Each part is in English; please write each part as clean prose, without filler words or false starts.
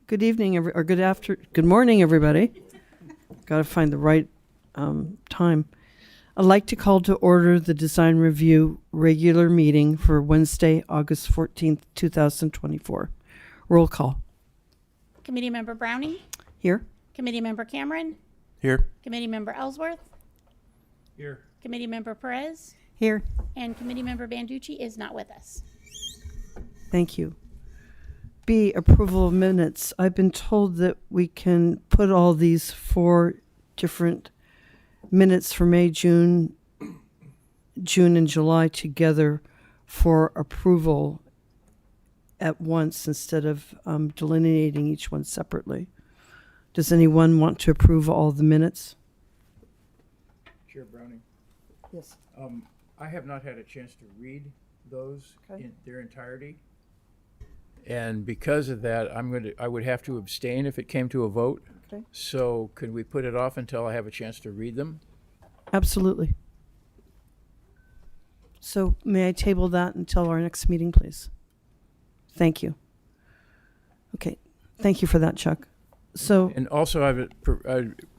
Good evening, or good morning, everybody. Got to find the right time. I'd like to call to order the Design Review regular meeting for Wednesday, August 14th, 2024. Roll call. Committee Member Browning? Here. Committee Member Cameron? Here. Committee Member Ellsworth? Here. Committee Member Perez? Here. And Committee Member Banducci is not with us. Thank you. B, approval of minutes. I've been told that we can put all these 4 different minutes for May, June, and July together for approval at once instead of delineating each one separately. Does anyone want to approve all the minutes? Chair Browning. Yes. I have not had a chance to read those Okay. in their entirety. And because of that, I would have to abstain if it came to a vote. Okay. So could we put it off until I have a chance to read them? Absolutely. So may I table that until our next meeting, please? Thank you. Okay. Thank you for that, Chuck. So, And also I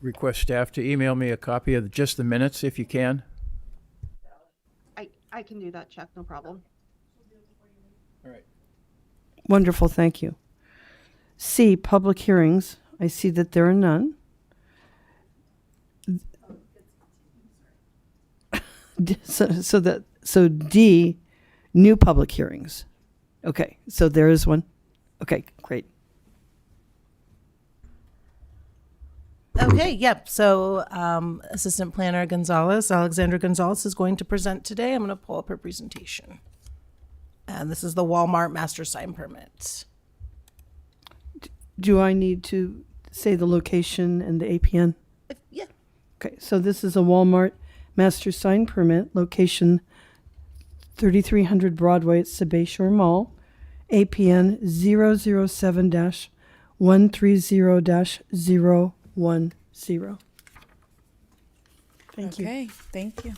request staff to email me a copy of just the minutes if you can. I can do that, Chuck, no problem. All right. wonderful, thank you. C, public hearings. I see that there are none. So D, new public hearings. Okay, so there is one. Okay, great. Okay, yep. So Assistant Planner Alexandra Gonzalez is going to present today. I'm going to pull up her presentation. And this is the Walmart master sign permit. Do I need to say the location and the APN? Yeah. Okay, so this is a Walmart master sign permit, location 3300 Broadway at Bay Shore Mall, APN 007-130-010. Thank you. Okay, thank you.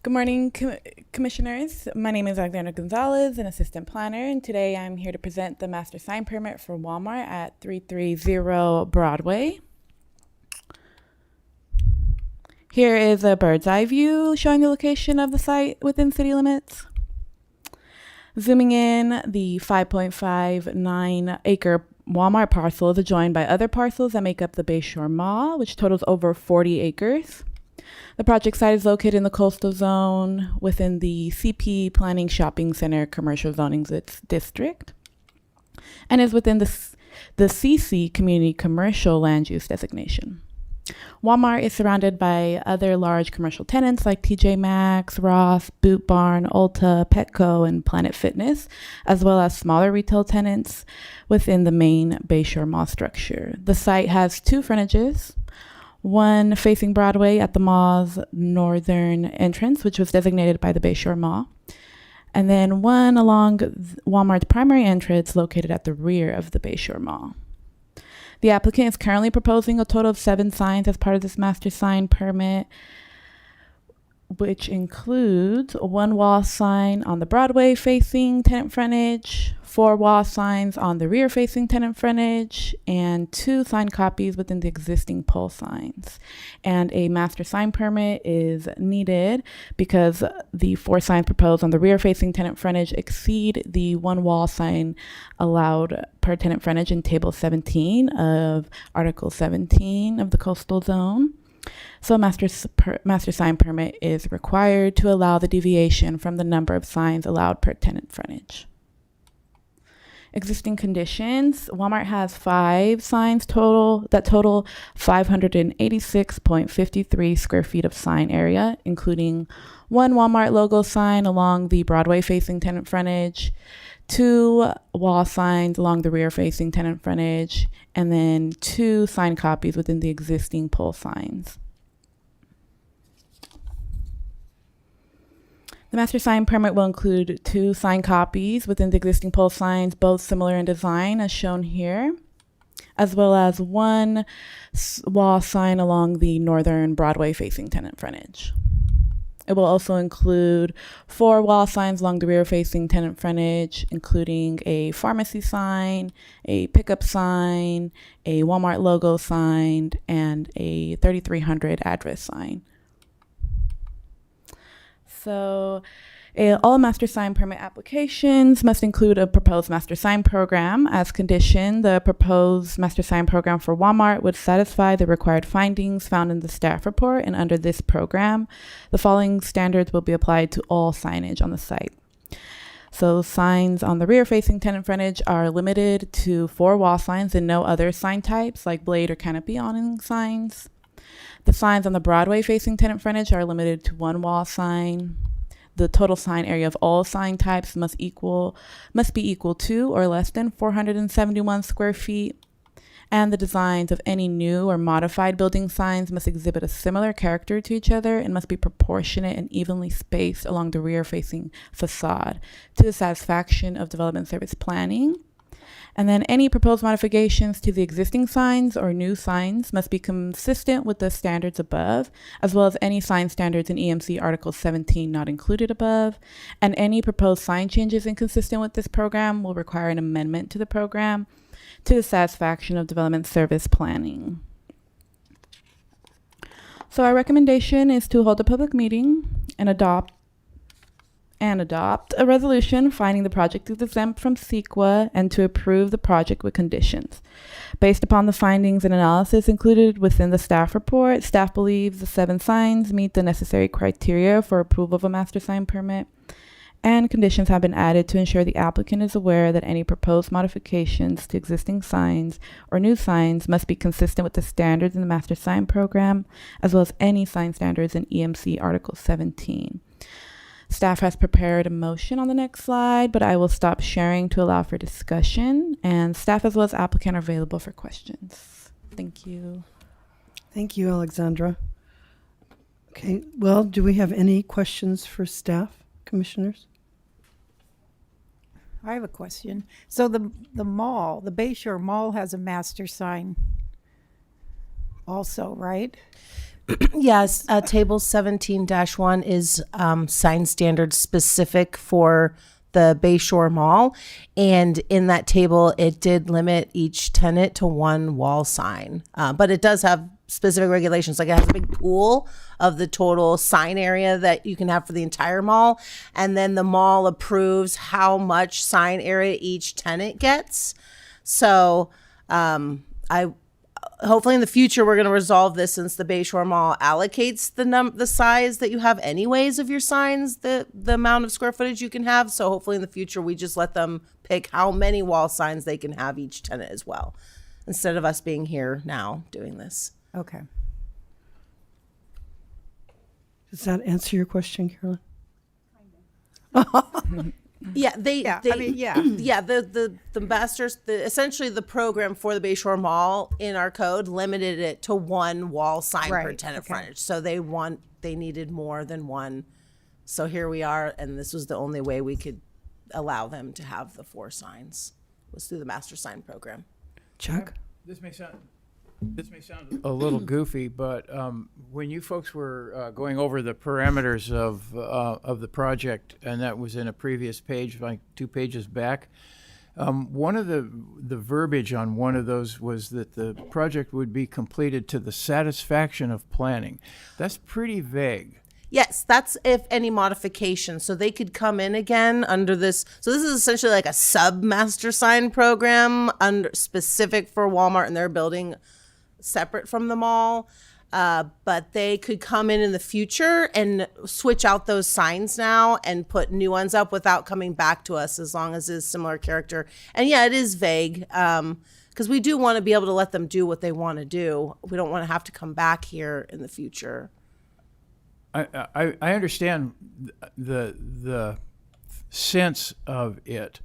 Good morning, commissioners. My name is Alexandra Gonzalez, an assistant planner, and today I'm here to present the master sign permit for Walmart at 330 Broadway. Here is a bird's eye view showing the location of the site within city limits. Zooming in, the 5.59 acre Walmart parcel is adjoined by other parcels that make up the Bayshore Mall, which totals over 40 acres. The project site is located in the coastal zone within the CP Planning Shopping Center Commercial Zoning District and is within the CC Community Commercial Land Use Designation. Walmart is surrounded by other large commercial tenants like TJ Maxx, Ross, Boot Barn, Ulta, Petco, and Planet Fitness, as well as smaller retail tenants within the main Bayshore Mall structure. The site has 2 frontages, one facing Broadway at the mall's northern entrance, which was designated by the Bayshore Mall, and then one along Walmart's primary entrance located at the rear of the Bayshore Mall. The applicant is currently proposing a total of 7 signs as part of this master sign permit, which includes 1 wall sign on the Broadway facing tenant frontage, 4 wall signs on the rear facing tenant frontage, and 2 sign copies within the existing pole signs. And a master sign permit is needed because the 4 signs proposed on the rear facing tenant frontage exceed the 1 wall sign allowed per tenant frontage in Table 17 of Article 17 of the Coastal Zone. So a master sign permit is required to allow the deviation from the number of signs allowed per tenant frontage. Existing conditions: Walmart has 5 signs total 586.53 square feet of sign area, including 1 Walmart logo sign along the Broadway facing tenant frontage, 2 wall signs along the rear facing tenant frontage, and then 2 sign copies within the existing pole signs. The master sign permit will include 2 sign copies within the existing pole signs, both similar in design as shown here, as well as 1 wall sign along the northern Broadway facing tenant frontage. It will also include 4 wall signs along the rear-facing tenant frontage, including a pharmacy sign, a pickup sign, a Walmart logo sign, and a 3300 address sign. So all master sign permit applications must include a proposed master sign program. As condition, the proposed master sign program for Walmart would satisfy the required findings found in the staff report, and under this program, the following standards will be applied to all signage on the site. So signs on the rear-facing tenant frontage are limited to 4 wall signs and no other sign types like blade or canopy awning signs. The signs on the Broadway-facing tenant frontage are limited to 1 wall sign. The total sign area of all sign types must be equal to or less than 471 square feet. And the designs of any new or modified building signs must exhibit a similar character to each other and must be proportionate and evenly spaced along the rear-facing facade to the satisfaction of development service planning. And then any proposed modifications to the existing signs or new signs must be consistent with the standards above, as well as any sign standards in EMC Article 17 not included above. And any proposed sign changes inconsistent with this program will require an amendment to the program to the satisfaction of development service planning. So our recommendation is to hold a public meeting and adopt a resolution finding the project is exempt from CEQA and to approve the project with conditions. Based upon the findings and analysis included within the staff report, staff believes the 7 signs meet the necessary criteria for approval of a master sign permit, and conditions have been added to ensure the applicant is aware that any proposed modifications to existing signs or new signs must be consistent with the standards in the master sign program, as well as any sign standards in EMC Article 17. Staff has prepared a motion on the next slide, but I will stop sharing to allow for discussion, and staff as well as applicant are available for questions. Thank you. Thank you, Alexandra. Okay, well, do we have any questions for staff, commissioners? I have a question. So the mall, the Bayshore Mall has a master sign also, right? Yes, table 17-1 is sign standards specific for the Bayshore Mall. And in that table, it did limit each tenant to 1 wall sign. But it does have specific regulations. Like it has a big pool of the total sign area that you can have for the entire mall. And then the mall approves how much sign area each tenant gets. So hopefully in the future, we're going to resolve this since the Bayshore Mall allocates the size that you have anyways of your signs, the amount of square footage you can have. So hopefully in the future, we just let them pick how many wall signs they can have each tenant as well, instead of us being here now doing this. Okay. Does that answer your question, Carolyn? Yeah, Yeah, the masters, essentially the program for the Bayshore Mall in our code limited it to 1 wall sign per Right, tenant okay. frontage. So they needed more than 1. So here we are, and this was the only way we could allow them to have the 4 signs, was through the master sign program. Chuck? This may sound a little goofy, but when you folks were going over the parameters of the project, and that was in a previous page, like 2 pages back, one of the verbiage on one of those was that the project would be completed to the satisfaction of planning. That's pretty vague. Yes, that's if any modification. So they could come in again under this. So this is essentially like a sub master sign program under specific for Walmart and their building, separate from the mall. But they could come in the future and switch out those signs now and put new ones up without coming back to us, as long as it's similar character. And yeah, it is vague because we do want to be able to let them do what they want to do. We don't want to have to come back here in the future. I understand the sense of it,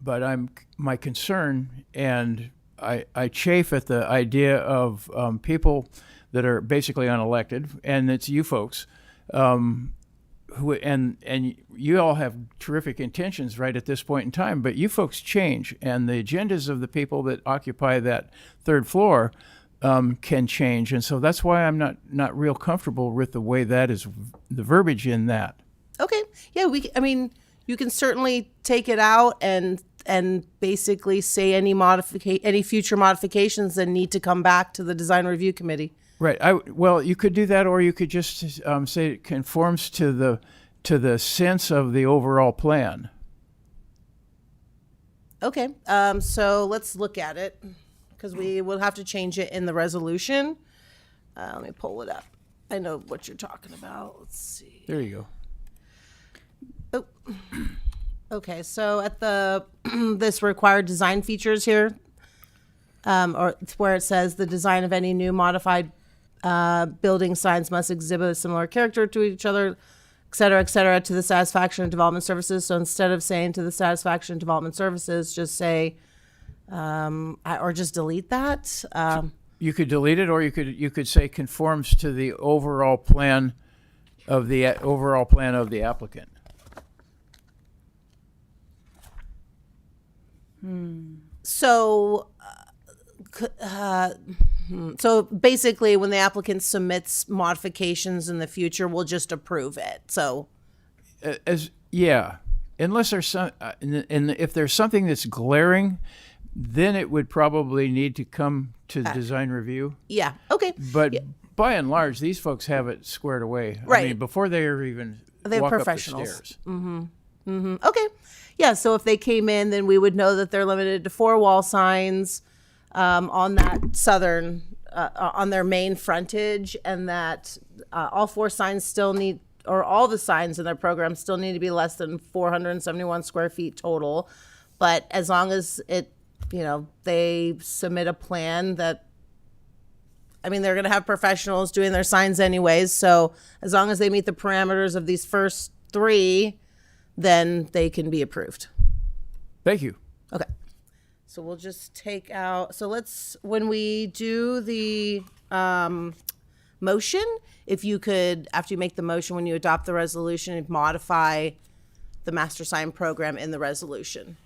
but my concern, and I chafe at the idea of people that are basically unelected, and it's you folks, who and you all have terrific intentions right at this point in time, but you folks change, and the agendas of the people that occupy that 3rd floor can change, and so that's why I'm not real comfortable with the way that is, the verbiage in that. Okay. Yeah, I mean, you can certainly take it out and basically say any future modifications then need to come back to the design review committee. Right. Well, you could do that, or you could just say it conforms to the sense of the overall plan. Okay. So let's look at it because we will have to change it in the resolution. Let me pull it up. I know what you're talking about. Let's see. There you Oh. go. Okay. So at the this required design features here, or it's where it says the design of any new modified building signs must exhibit a similar character to each other, et cetera, to the satisfaction of development services. So instead of saying to the satisfaction of development services, just say, or just delete that. You could delete it, or you could say conforms to the overall plan of the applicant. So, so basically, when the applicant submits modifications in the future, we'll just approve it. So, Unless there's some, and if there's something that's glaring, then it would probably need to come to design review. yeah, okay. But by and large, these folks have it squared away. Right. I mean, before they ever even They're walk professionals. up the stairs. Okay. Yeah, so if they came in, then we would know that they're limited to 4 wall signs on that southern, on their main frontage, and that all 4 signs still need, or all the signs in their program still need to be less than 471 square feet total. But as long as they submit a plan that, I mean, they're going to have professionals doing their signs anyways. So as long as they meet the parameters of these first 3, then they can be approved. Thank you. Okay. So we'll just take out, when we do the motion, if you could, after you make the motion, when you adopt the resolution, modify the master sign program in the resolution.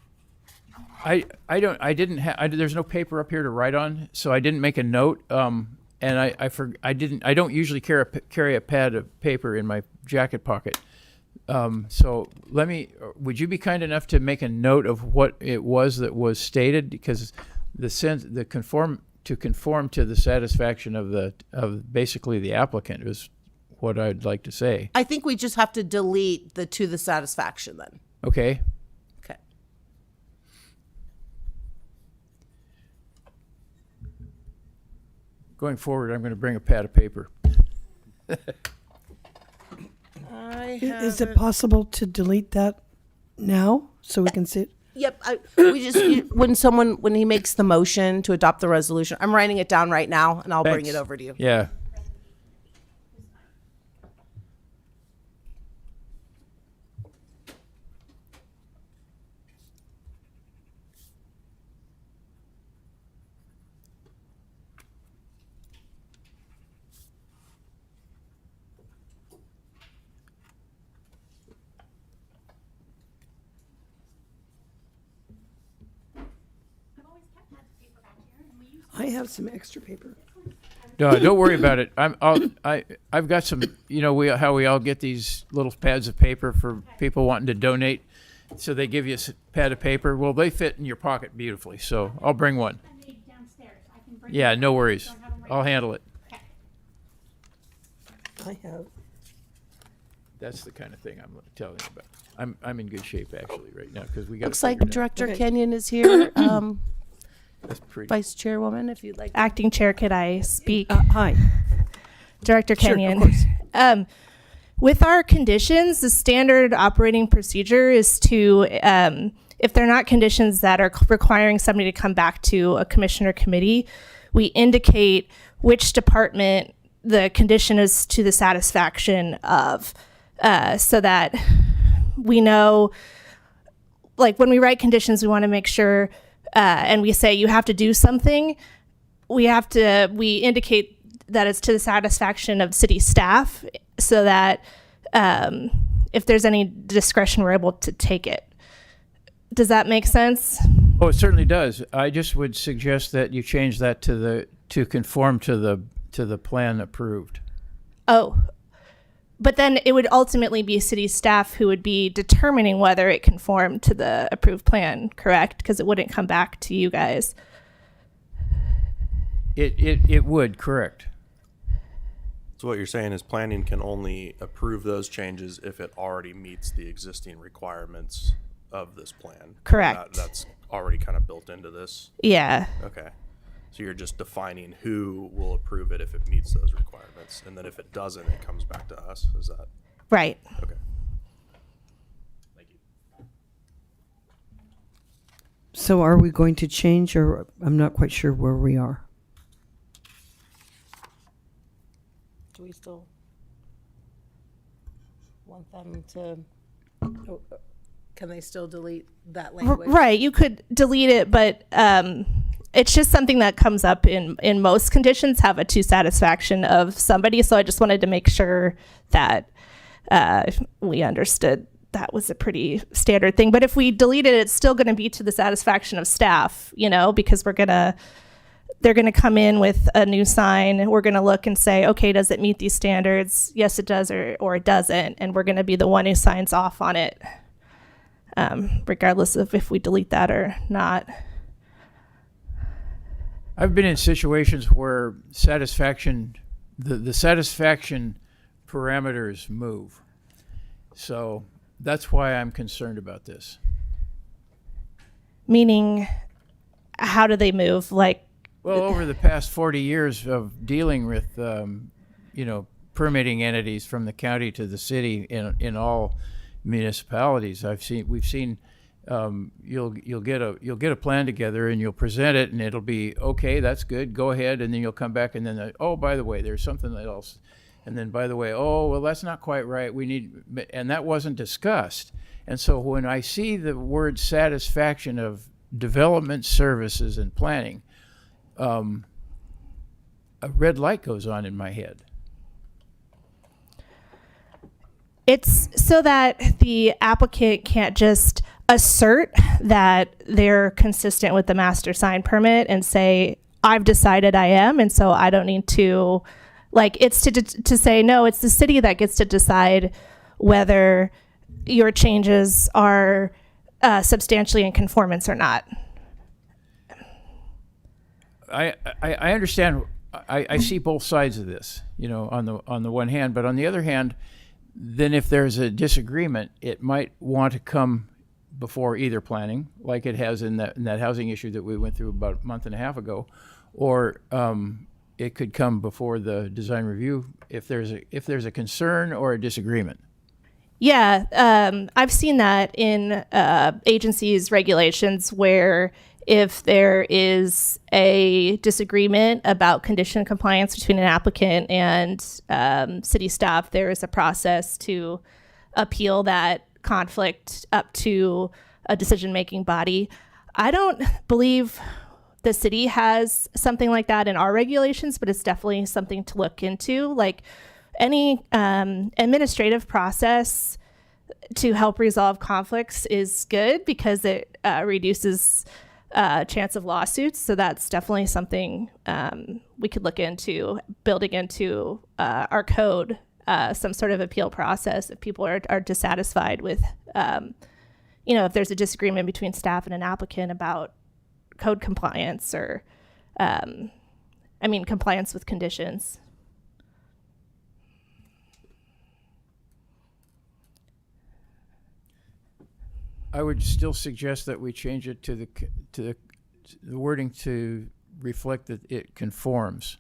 There's no paper up here to write on, so I didn't make a note. And I don't usually carry a pad of paper in my jacket pocket. So would you be kind enough to make a note of what it was that was stated? Because conform to the satisfaction of basically the applicant is what I'd like to say. I think we just have to delete the to the satisfaction then. Okay. Okay. Going forward, I'm going to bring a pad of paper. Is it possible to delete that now so we can see it? Yep. When he makes the motion to adopt the resolution, I'm writing it down right now and I'll bring Thanks. it over to you. Yeah. I have some extra paper. No, don't worry about it. I've got some. How we all get these little pads of paper for people wanting to donate. So they give you a pad of paper. Well, they fit in your pocket beautifully. So I'll bring one. Yeah, no worries. I'll handle it. I have. That's the kind of thing I'm telling you about. I'm in good shape actually right now because we got. Looks like Director Okay. Kenyon is here. That's pretty. Vice Chairwoman, if you'd like. Acting Chair, could I speak? Hi. Director Sure, of Kenyon. course. With our conditions, the standard operating procedure is to, if they're not conditions that are requiring somebody to come back to a commission or committee, we indicate which department the condition is to the satisfaction of, so that we know, like when we write conditions, we want to make sure, and we say you have to do something, we indicate that it's to the satisfaction of city staff so that if there's any discretion, we're able to take it. Does that make sense? Oh, it certainly does. I just would suggest that you change that to conform to the plan approved. Oh, but then it would ultimately be city staff who would be determining whether it conformed to the approved plan, correct? Because it wouldn't come back to you guys. It would, correct. So what you're saying is planning can only approve those changes if it already meets the existing requirements of this plan. Correct. That's already kind of built into this. Yeah. Okay. So you're just defining who will approve it if it meets those requirements. And then if it doesn't, it comes back to us. Is that Right. okay? Thank you. So are we going to change, or I'm not quite sure where we are? Do we still want them to, can they still delete that language? Right. You could delete it, but it's just something that comes up in most conditions have a to satisfaction of somebody. So I just wanted to make sure that we understood that was a pretty standard thing. But if we delete it, it's still going to be to the satisfaction of staff, because they're going to come in with a new sign. We're going to look and say, okay, does it meet these standards? Yes, it does, or it doesn't. And we're going to be the one who signs off on it, regardless of if we delete that or not. I've been in situations where satisfaction, the satisfaction parameters move. So that's why I'm concerned about this. Meaning, how do they move? Like, Well, over the past 40 years of dealing with, permitting entities from the county to the city in all municipalities, we've seen. You'll get a plan together and you'll present it and it'll be okay, that's good, go ahead, and then you'll come back and then oh, by the way, there's something else, and then by the way, oh well, that's not quite right, and that wasn't discussed. And so when I see the word satisfaction of development services and planning, a red light goes on in my head. it's so that the applicant can't just assert that they're consistent with the master sign permit and say, I've decided I am, and so I don't need to, it's to say, no, it's the city that gets to decide whether your changes are substantially in conformance or not. I understand. I see both sides of this, on the one hand, but on the other hand, then if there's a disagreement, it might want to come before either planning, like it has in that housing issue that we went through about a month and a half ago, or it could come before the design review if there's a concern or a disagreement. Yeah, I've seen that in agencies' regulations where if there is a disagreement about condition compliance between an applicant and city staff, there is a process to appeal that conflict up to a decision-making body. I don't believe the city has something like that in our regulations, but it's definitely something to look into. Like any administrative process to help resolve conflicts is good because it reduces chance of lawsuits. So that's definitely something we could look into, building into our code, some sort of appeal process if people are dissatisfied with, if there's a disagreement between staff and an applicant about code compliance or, compliance with conditions. I would still suggest that we change it to the wording to reflect that it conforms.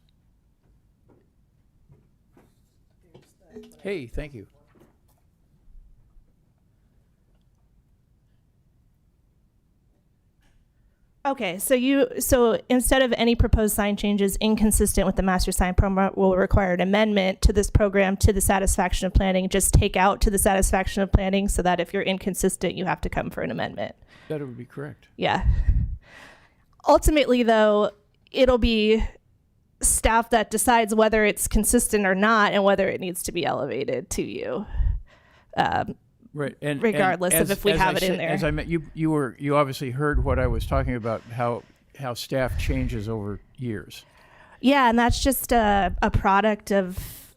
Hey, thank you. Okay, so instead of any proposed sign changes inconsistent with the master sign program will require an amendment to this program to the satisfaction of planning, just take out to the satisfaction of planning so that if you're inconsistent, you have to come for an amendment. That would be correct. Yeah. Ultimately, though, it'll be staff that decides whether it's consistent or not and whether it needs to be elevated to you. Right, and regardless of if we have it in there. As I met you obviously heard what I was talking about, how staff changes over years. Yeah, and that's just a product of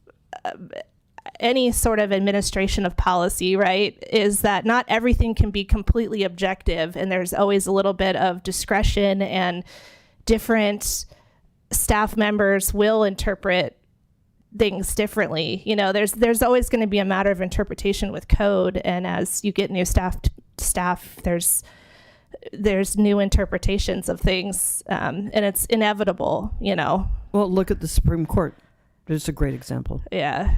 any sort of administration of policy, right? Is that not everything can be completely objective, and there's always a little bit of discretion, and different staff members will interpret things differently. You know, there's always going to be a matter of interpretation with code, and as you get new staff, there's new interpretations of things, and it's inevitable, you know. Well, look at the Supreme Court. There's a great example. Yeah.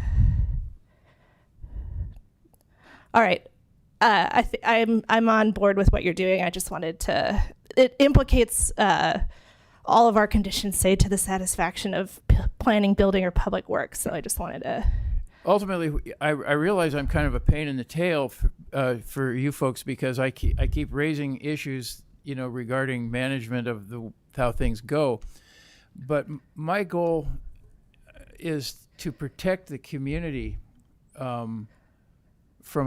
All right. I'm on board with what you're doing. I just wanted to. It implicates all of our conditions, say, to the satisfaction of planning, building, or public works. So I just wanted to. Ultimately, I realize I'm kind of a pain in the tail for you folks, because I keep raising issues, you know, regarding management of how things go. But my goal is to protect the community from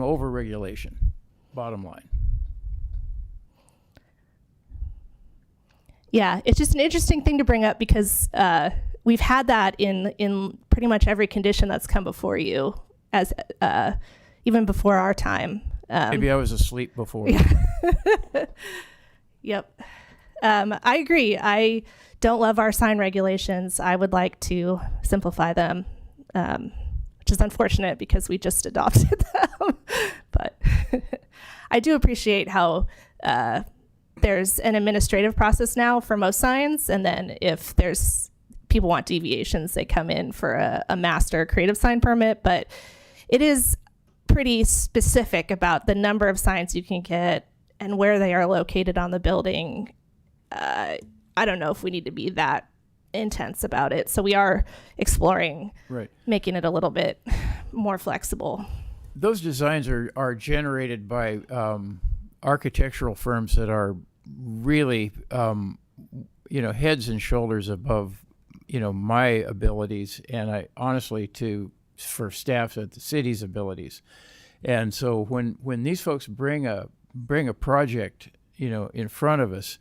overregulation, bottom line. Yeah, it's just an interesting thing to bring up, because we've had that in pretty much every condition that's come before you, as even before our time. Maybe I was asleep before. Yep. I agree. I don't love our sign regulations. I would like to simplify them, which is unfortunate because we just adopted them. But I do appreciate how there's an administrative process now for most signs, and then if there's people want deviations, they come in for a master creative sign permit. But it is pretty specific about the number of signs you can get and where they are located on the building. I don't know if we need to be that intense about it. So we are exploring making it a little bit more flexible. Those designs are generated by architectural firms that are really, heads and shoulders above, my abilities, and I honestly for staff at the city's abilities. And so when these folks bring a project, in front of us,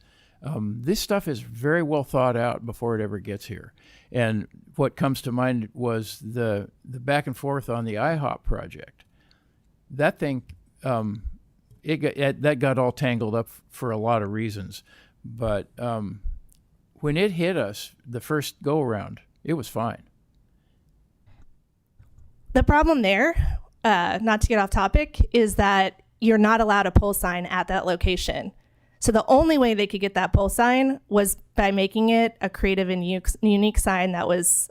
this stuff is very well thought out before it ever gets here. And what comes to mind was the back and forth on the IHOP project. That thing, that got all tangled up for a lot of reasons. But when it hit us the first go around, it was fine. The problem there, not to get off topic, is that you're not allowed a pole sign at that location. So the only way they could get that pole sign was by making it a creative and unique sign that was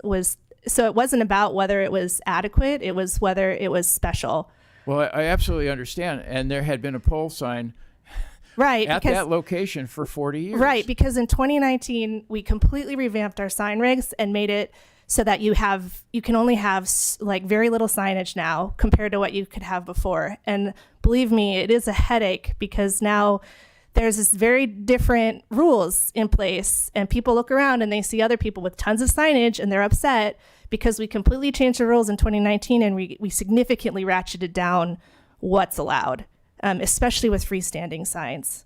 so it wasn't about whether it was adequate, it was whether it was special. Well, I absolutely understand. And there had been a pole sign at that location for 40 years. Right, because in 2019, we completely revamped our sign regs and made it so that you can only have like very little signage now compared to what you could have before. And believe me, it is a headache, because now there's this very different rules in place, and people look around and they see other people with tons of signage and they're upset because we completely changed the rules in 2019, and we significantly ratcheted down what's allowed, especially with freestanding signs.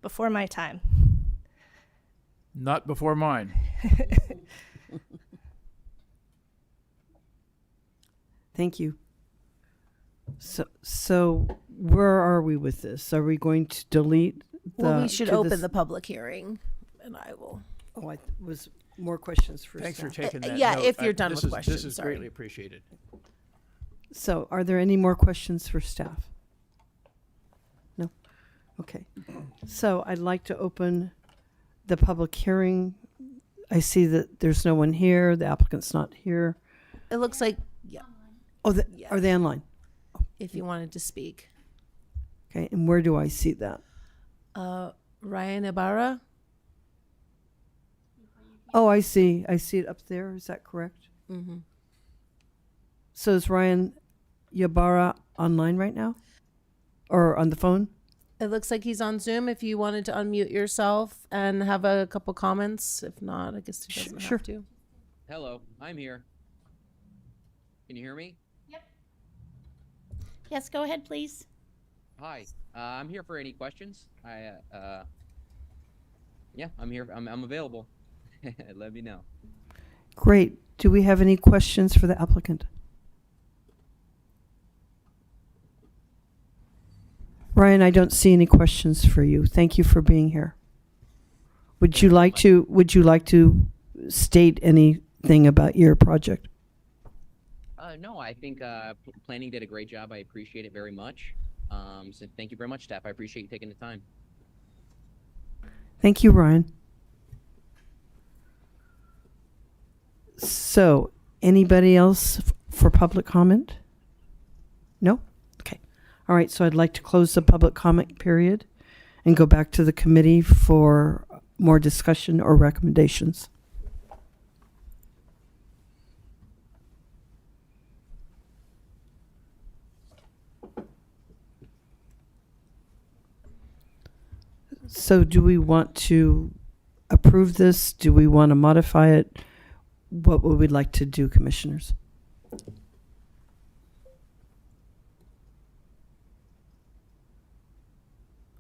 Before my time. Not before mine. Thank you. So where are we with this? Are we going to delete the... Well, we should open the public hearing, and I will. Oh, I was more questions for Thanks staff. for taking that yeah, note. if you're done with This questions, is sorry. greatly appreciated. So are there any more questions for staff? No? Okay. So I'd like to open the public hearing. I see that there's no one here. The applicant's not here. It looks like, yeah, Oh, Yeah. are they online? if you wanted to speak. Okay, and where do I see that? Ryan Ibarra? Oh, I see. I see it up there. Is that correct? Mm-hmm. So is Ryan Yabara online right now? Or on the phone? It looks like he's on Zoom if you wanted to unmute yourself and have a couple comments. If not, I guess he doesn't Sure. have to. Hello, I'm here. Can you hear me? Yes, go ahead, please. Hi, I'm here for any questions. Yeah, I'm here. I'm available. Let me know. Great. Do we have any questions for the applicant? Ryan, I don't see any questions for you. Thank you for being here. Would you like to state anything about your project? No, I think planning did a great job. I appreciate it very much. So thank you very much, staff. I appreciate you taking the time. Thank you, Ryan. So, anybody else for public comment? No? Okay. All right, so I'd like to close the public comment period and go back to the committee for more discussion or recommendations. So do we want to approve this? Do we want to modify it? What would we like to do, commissioners?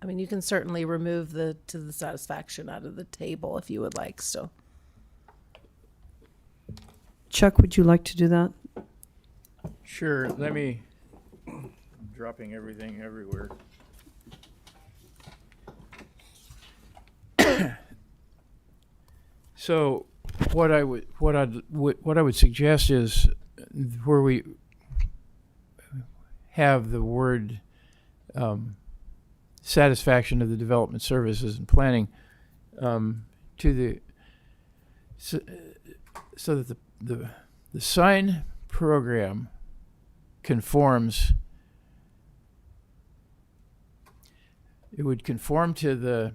I mean, you can certainly remove the to the satisfaction out of the table if you would like. So, Chuck, would you like to do that? Sure. I'm dropping everything everywhere. So what I would suggest is where we have the word satisfaction of the development services and planning so that the sign program conforms. It would conform to the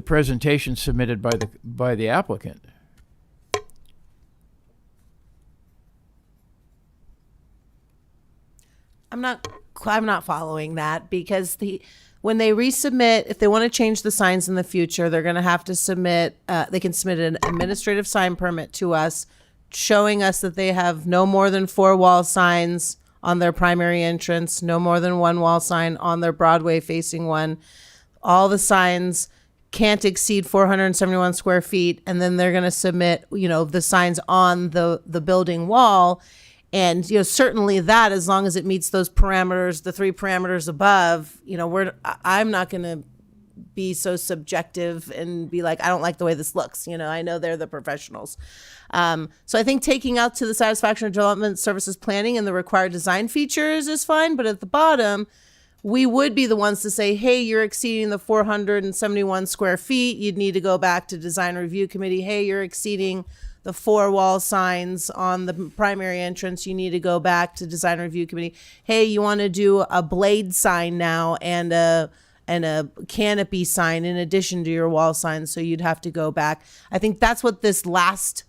presentation submitted by the applicant. I'm not following that because when they resubmit, if they want to change the signs in the future, they're going to have to submit. They can submit an administrative sign permit to us, showing us that they have no more than 4 wall signs on their primary entrance, no more than 1 wall sign on their Broadway facing one. All the signs can't exceed 471 square feet, and then they're going to submit, the signs on the building wall. And, certainly that, as long as it meets those parameters, the 3 parameters above, I'm not going to be so subjective and be like, I don't like the way this looks. I know they're the professionals. So I think taking out to the satisfaction of development services planning and the required design features is fine. But at the bottom, we would be the ones to say, hey, you're exceeding the 471 square feet. You'd need to go back to design review committee. Hey, you're exceeding the 4 wall signs on the primary entrance. You need to go back to design review committee. Hey, you want to do a blade sign now and a canopy sign in addition to your wall signs. So you'd have to go back. I think that's what this last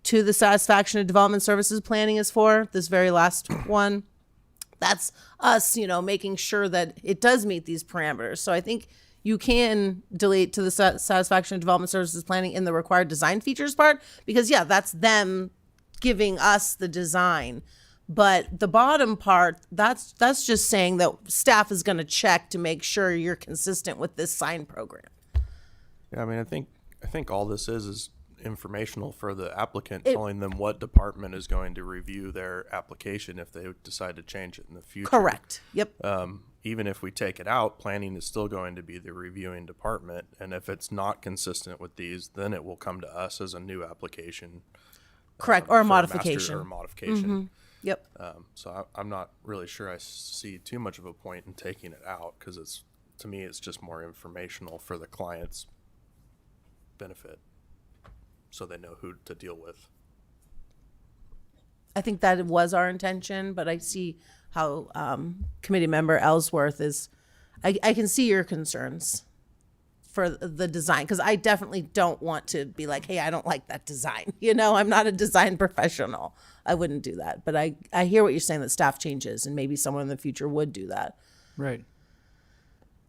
to the satisfaction of development services planning is for. This very last one. That's us, making sure that it does meet these parameters. So I think you can delete to the satisfaction of development services planning in the required design features part, because that's them giving us the design. But the bottom part, that's just saying that staff is going to check to make sure you're consistent with this sign program. Yeah, I mean, I think all this is informational for the applicant, telling them what department is going to review their application if they decide to change it in the future. Correct. Yep. Even if we take it out, planning is still going to be the reviewing department. And if it's not consistent with these, then it will come to us as a new application. Correct. Or a modification. Or a modification. Mm-hmm. Yep. So I'm not really sure I see too much of a point in taking it out, because to me, it's just more informational for the client's benefit, so they know who to deal with. I think that was our intention, but I see how committee member Ellsworth is. I can see your concerns for the design, because I definitely don't want to be like, hey, I don't like that design. I'm not a design professional. I wouldn't do that. But I hear what you're saying, that staff changes and maybe someone in the future would do that. Right.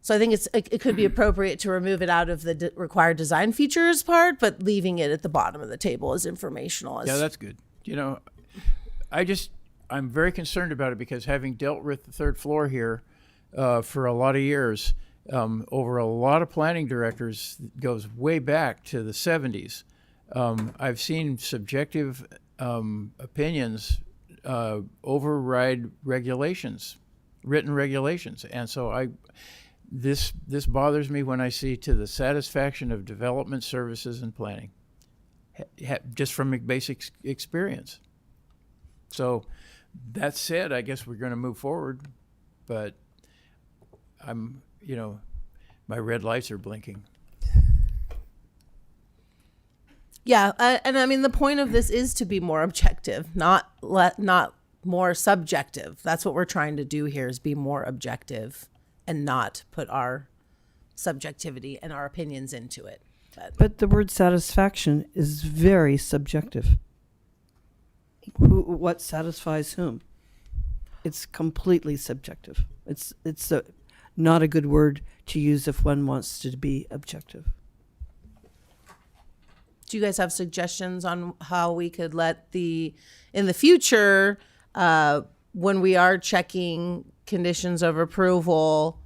So I think it could be appropriate to remove it out of the required design features part, but leaving it at the bottom of the table as informational. Yeah, that's good. I I'm very concerned about it because having dealt with the third floor here for a lot of years, over a lot of planning directors, goes way back to the 70s. I've seen subjective opinions override regulations, written regulations, and so this bothers me when I see to the satisfaction of development services and planning, just from a basic experience. So that said, I guess we're going to move forward, but my red lights are blinking. Yeah, and I mean the point of this is to be more objective, not more subjective. That's what we're trying to do here, is be more objective and not put our subjectivity and our opinions into it. But the word satisfaction is very subjective. What satisfies whom? It's completely subjective. It's not a good word to use if one wants to be objective. Do you guys have suggestions on how we could in the future, when we are checking conditions of approval,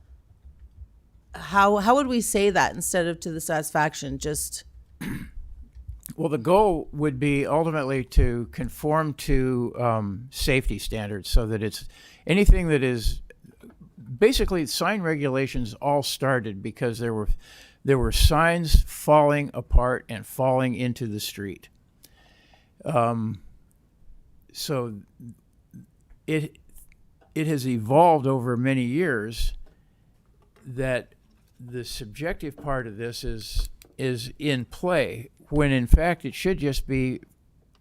how would we say that instead of to the satisfaction? Just Well, the goal would be ultimately to conform to safety standards, so that it's anything that is basically sign regulations all started because there were signs falling apart and falling into the street. So it has evolved over many years that the subjective part of this is in play, when in fact it should just be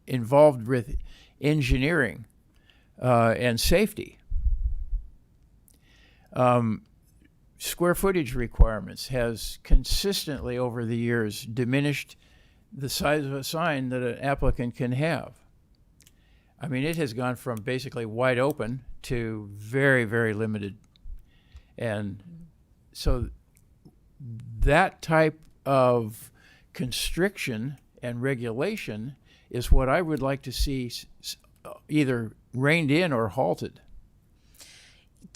involved with engineering and safety. Square footage requirements has consistently over the years diminished the size of a sign that an applicant can have. I mean, it has gone from basically wide open to very, very limited. And so that type of constriction and regulation is what I would like to see either reined in or halted.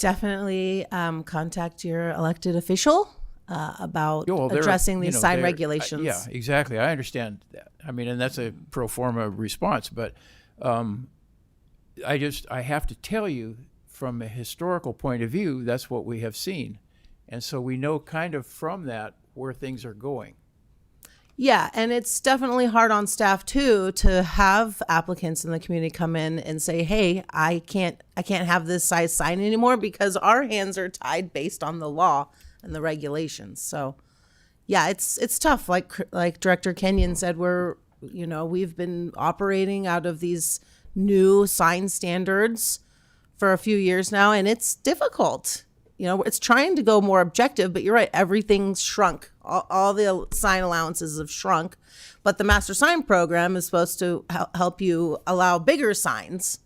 definitely contact your elected official about addressing these sign regulations. Yeah, exactly. I understand that. I mean, and that's a pro forma response, but I have to tell you, from a historical point of view, that's what we have seen. And so we know kind of from that where things are going. Yeah, and it's definitely hard on staff too to have applicants in the community come in and say, "Hey, I can't have this size sign anymore because our hands are tied based on the law and the regulations." So, yeah, it's tough. Like Director Kenyon said, we've been operating out of these new sign standards for a few years now, and it's difficult. It's trying to go more objective, but you're right, everything's shrunk. All the sign allowances have shrunk, but the master sign program is supposed to help you allow bigger signs.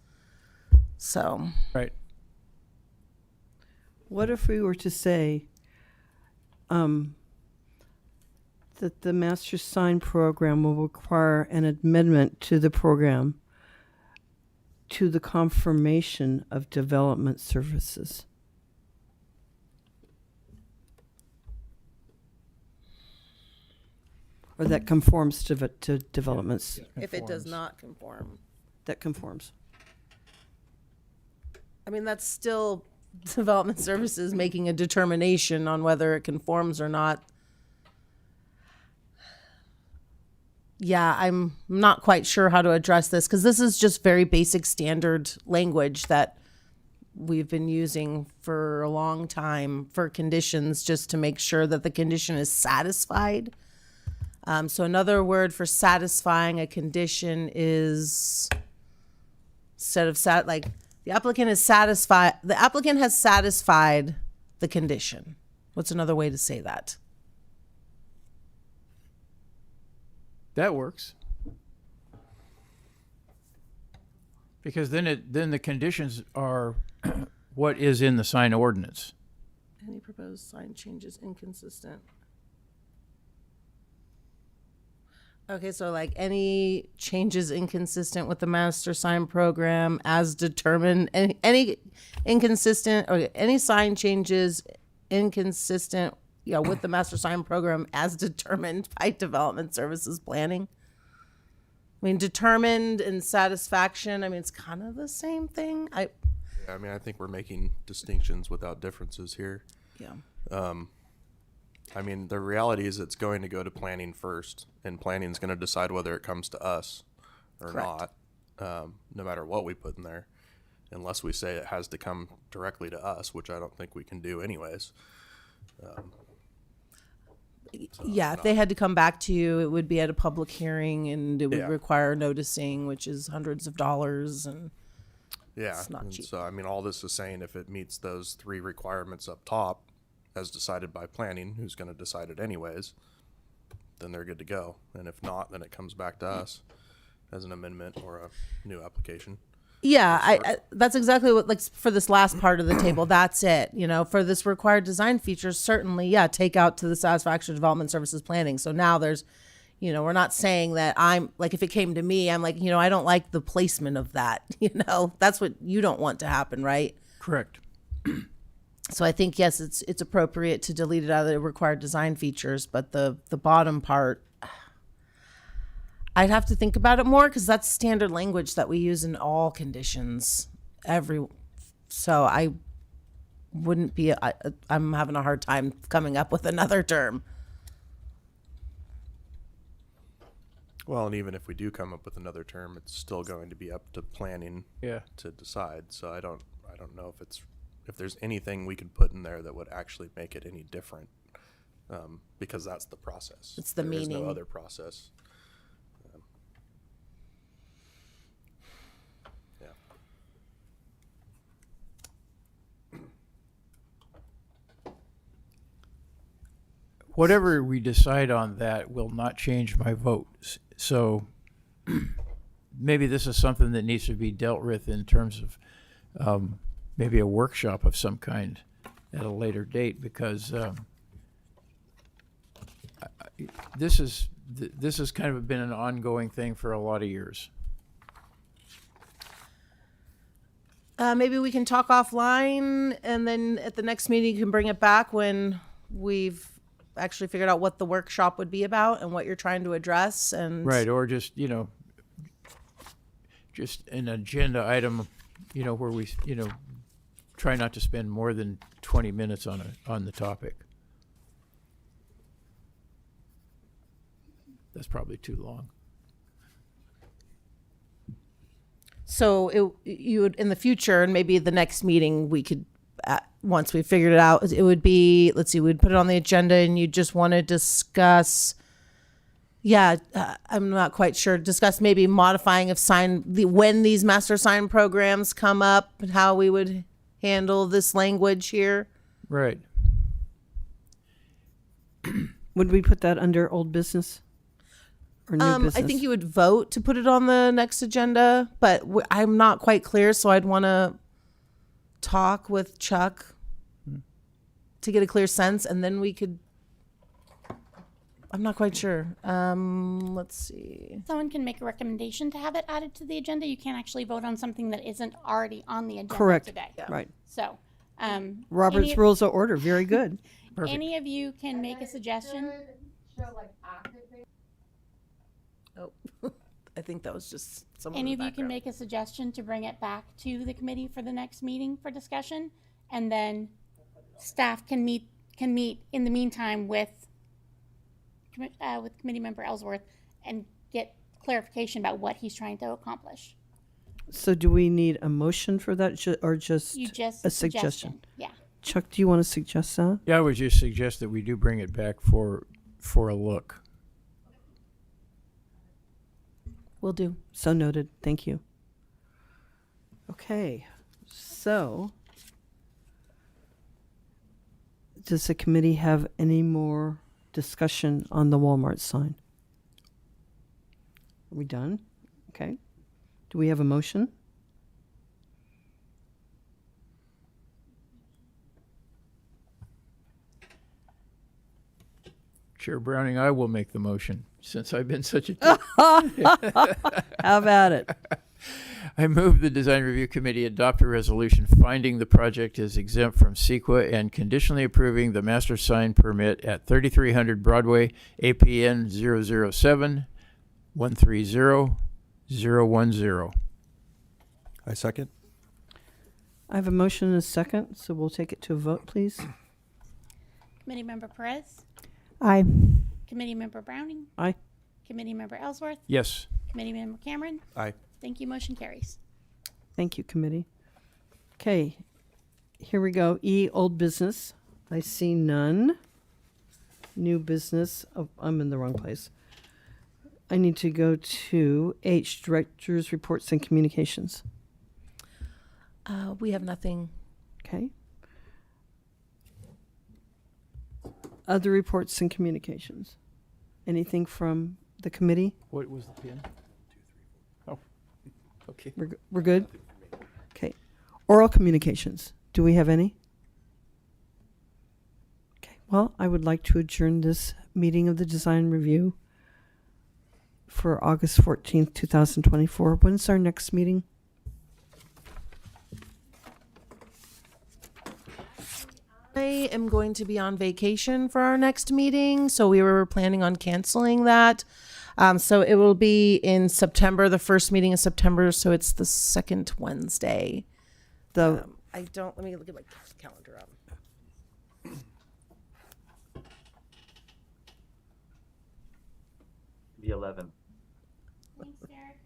So, right. What if we were to say that the master sign program will require an amendment to the program to the confirmation of development services? Or that conforms to developments. if it does not conform, That conforms. I mean, that's still development services making a determination on whether it conforms or not. Yeah, I'm not quite sure how to address this because this is just very basic standard language that we've been using for a long time for conditions, just to make sure that the condition is satisfied. So another word for satisfying a condition is, instead of the applicant has satisfied the condition. What's another way to say that? That works. Because then the conditions are what is in the sign ordinance. Any proposed sign changes inconsistent? Okay, so like any changes inconsistent with the master sign program as determined, any inconsistent or any sign changes inconsistent, with the master sign program as determined by development services planning. I mean, determined and satisfaction. I mean, it's kind of the same thing. Yeah, I mean, I think we're making distinctions without differences here. Yeah. I mean, the reality is it's going to go to planning first, and planning is going to decide whether it comes to us or Correct. not, no matter what we put in there, unless we say it has to come directly to us, which I don't think we can do anyways. Yeah, if they had to come back to you, it would be at a public hearing and it would Yeah. require noticing, which is hundreds of dollars, and Yeah, It's not and cheap. so I mean, all this is saying if it meets those 3 requirements up top, as decided by planning, who's going to decide it anyways, then they're good to go. And if not, then it comes back to us as an amendment or a new application. yeah, I that's exactly what, like, for this last part of the table, that's it. For this required design features, certainly, yeah, take out to the satisfaction of development services planning. So now there's, we're not saying that I'm like, if it came to me, I'm like, I don't like the placement of that. That's what you don't want to happen, right? Correct. So I think, yes, it's appropriate to delete it out of the required design features, but the bottom part, I'd have to think about it more because that's standard language that we use in all conditions. So I wouldn't be. I'm having a hard time coming up with another term. Well, and even if we do come up with another term, it's still going to be up to planning Yeah. to decide. So I don't know if there's anything we could put in there that would actually make it any different, because that's the process. It's the There is meaning. no other process. Yeah. Whatever we decide on that will not change my vote. So maybe this is something that needs to be dealt with in terms of maybe a workshop of some kind at a later date, because this has kind of been an ongoing thing for a lot of years. Maybe we can talk offline, and then at the next meeting you can bring it back when we've actually figured out what the workshop would be about and what you're trying to address. And Right, or just just an agenda item, where we, try not to spend more than 20 minutes on the topic. That's probably too long. So you would, in the future, and maybe the next meeting, we could, once we figured it out, it would be, let's see, we'd put it on the agenda and you just want to discuss, I'm not quite sure, discuss maybe modifying of when these master sign programs come up and how we would handle this language here. Right. Would we put that under old business or new business? I think you would vote to put it on the next agenda, but I'm not quite clear, so I'd want to talk with Chuck to get a clear sense, and then we could. I'm not quite sure. Let's see. Someone can make a recommendation to have it added to the agenda. You can't actually vote on something that isn't already on the agenda Correct. today. Right. So, Robert's any- Rules of Order. Very good. Any of you can make a suggestion. Oh, I think that was just someone. Any in of the you can background. make a suggestion to bring it back to the committee for the next meeting for discussion, and then staff can meet in the meantime with committee member Ellsworth and get clarification about what he's trying to accomplish. So do we need a motion for that or just You just a suggestion? Yeah. Chuck, do you want to suggest that? Yeah, I would just suggest that we do bring it back for a look. Will do. So noted. Thank you. Okay. So does the committee have any more discussion on the Walmart sign? Are we done? Okay. Do we have a motion? Chair Browning, I will make the motion since I've been such a. How about it? I move the Design Review Committee adopt a resolution finding the project is exempt from CEQA and conditionally approving the master sign permit at 3300 Broadway, APN 007-130-010. I second. I have a motion and a second, so we'll take it to a vote, please. Committee Member Perez, Aye. Committee Member Browning, Aye. Committee Member Ellsworth, Yes. Committee Member Cameron. Aye. Thank you. Motion carries. Thank you, committee. Okay, here we go. E, old business. I see none. New business. Oh, I'm in the wrong place. I need to go to H, directors, reports, and communications. We have nothing. Okay. Other reports and communications. Anything from the committee? What was the pin? Oh, okay. We're good? Okay. Oral communications. Do we have any? Okay. Well, I would like to adjourn this meeting of the design review for August 14th, 2024. When's our next meeting? I am going to be on vacation for our next meeting, so we were planning on canceling that. So it will be in September, the first meeting in September, so it's the second Wednesday. The Let me look at my calendar up. The 11th. Thanks, Derek.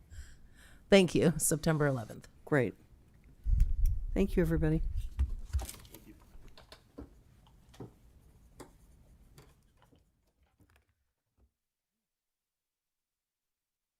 Thank you, September 11th. great. Thank you, everybody.